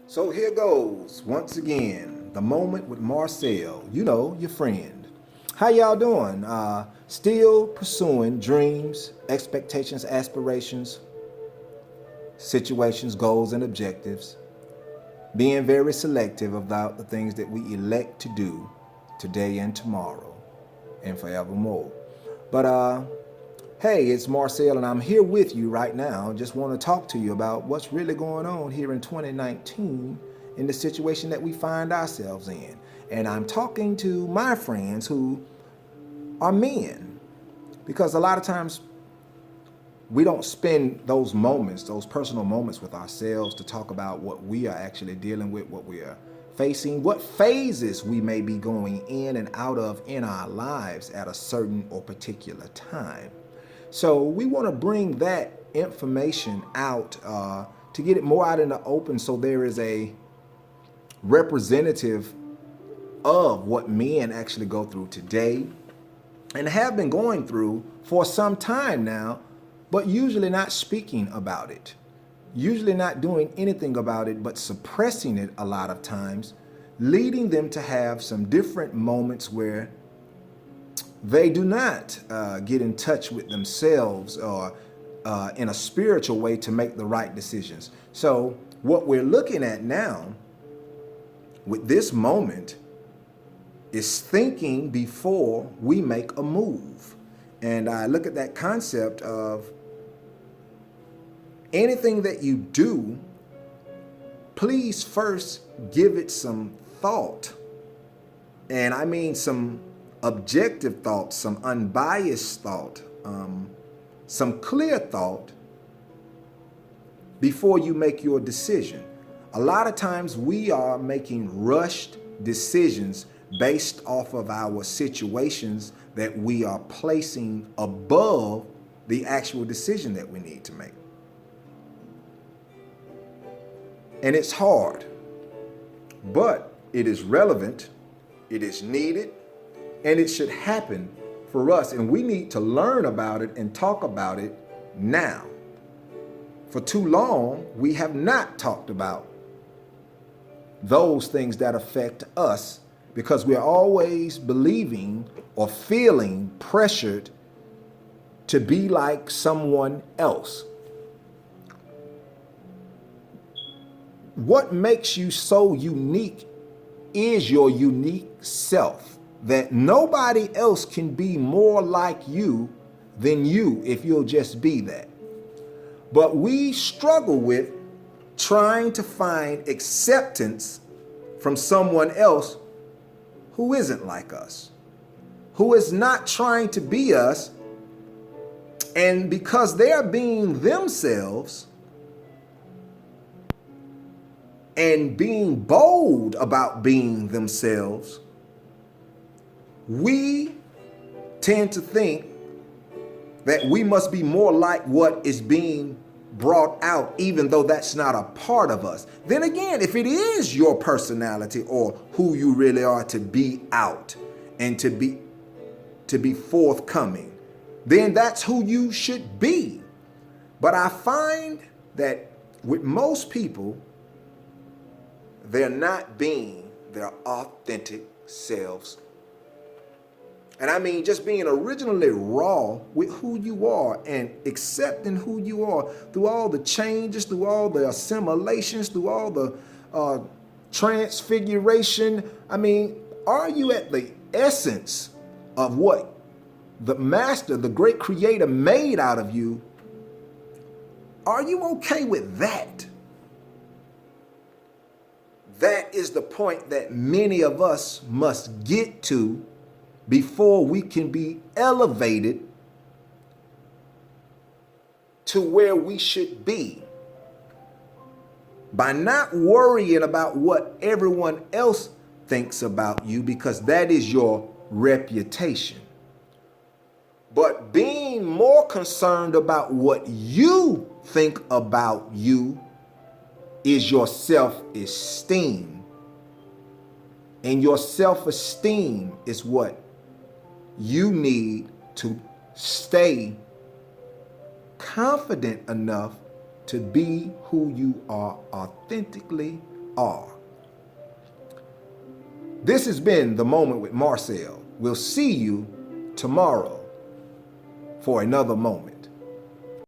So here goes, once again, the moment with Marcel, you know, your friend. How y'all doing? Still pursuing dreams, expectations, aspirations, situations, goals, and objectives. Being very selective about the things that we elect to do today and tomorrow and forevermore. But hey, it's Marcel, and I'm here with you right now. Just want to talk to you about what's really going on here in 2019 in the situation that we find ourselves in. And I'm talking to my friends who are men, because a lot of times we don't spend those moments, those personal moments with ourselves to talk about what we are actually dealing with, what we are facing, what phases we may be going in and out of in our lives at a certain or particular time. So we want to bring that information out to get it more out in the open, so there is a representative of what men actually go through today and have been going through for some time now, but usually not speaking about it, usually not doing anything about it, but suppressing it a lot of times, leading them to have some different moments where they do not get in touch with themselves or in a spiritual way to make the right decisions. So what we're looking at now with this moment is thinking before we make a move. And I look at that concept of anything that you do, please first give it some thought. And I mean some objective thought, some unbiased thought, some clear thought before you make your decision. A lot of times we are making rushed decisions based off of our situations that we are placing above the actual decision that we need to make. And it's hard, but it is relevant, it is needed, and it should happen for us. And we need to learn about it and talk about it now. For too long, we have not talked about those things that affect us because we're always believing or feeling pressured to be like someone else. What makes you so unique is your unique self, that nobody else can be more like you than you if you'll just be that. But we struggle with trying to find acceptance from someone else who isn't like us, who is not trying to be us. And because they're being themselves and being bold about being themselves, we tend to think that we must be more like what is being brought out, even though that's not a part of us. Then again, if it is your personality or who you really are to be out and to be forthcoming, then that's who you should be. But I find that with most people, they're not being their authentic selves. And I mean just being originally raw with who you are and accepting who you are through all the changes, through all the assimilations, through all the transfiguration. I mean, are you at the essence of what the master, the great creator made out of you? Are you okay with that? That is the point that many of us must get to before we can be elevated to where we should be. By not worrying about what everyone else thinks about you, because that is your reputation. But being more concerned about what you think about you is your self-esteem. And your self-esteem is what you need to stay confident enough to be who you are authentically are. This has been The Moment with Marcel. We'll see you tomorrow for another moment.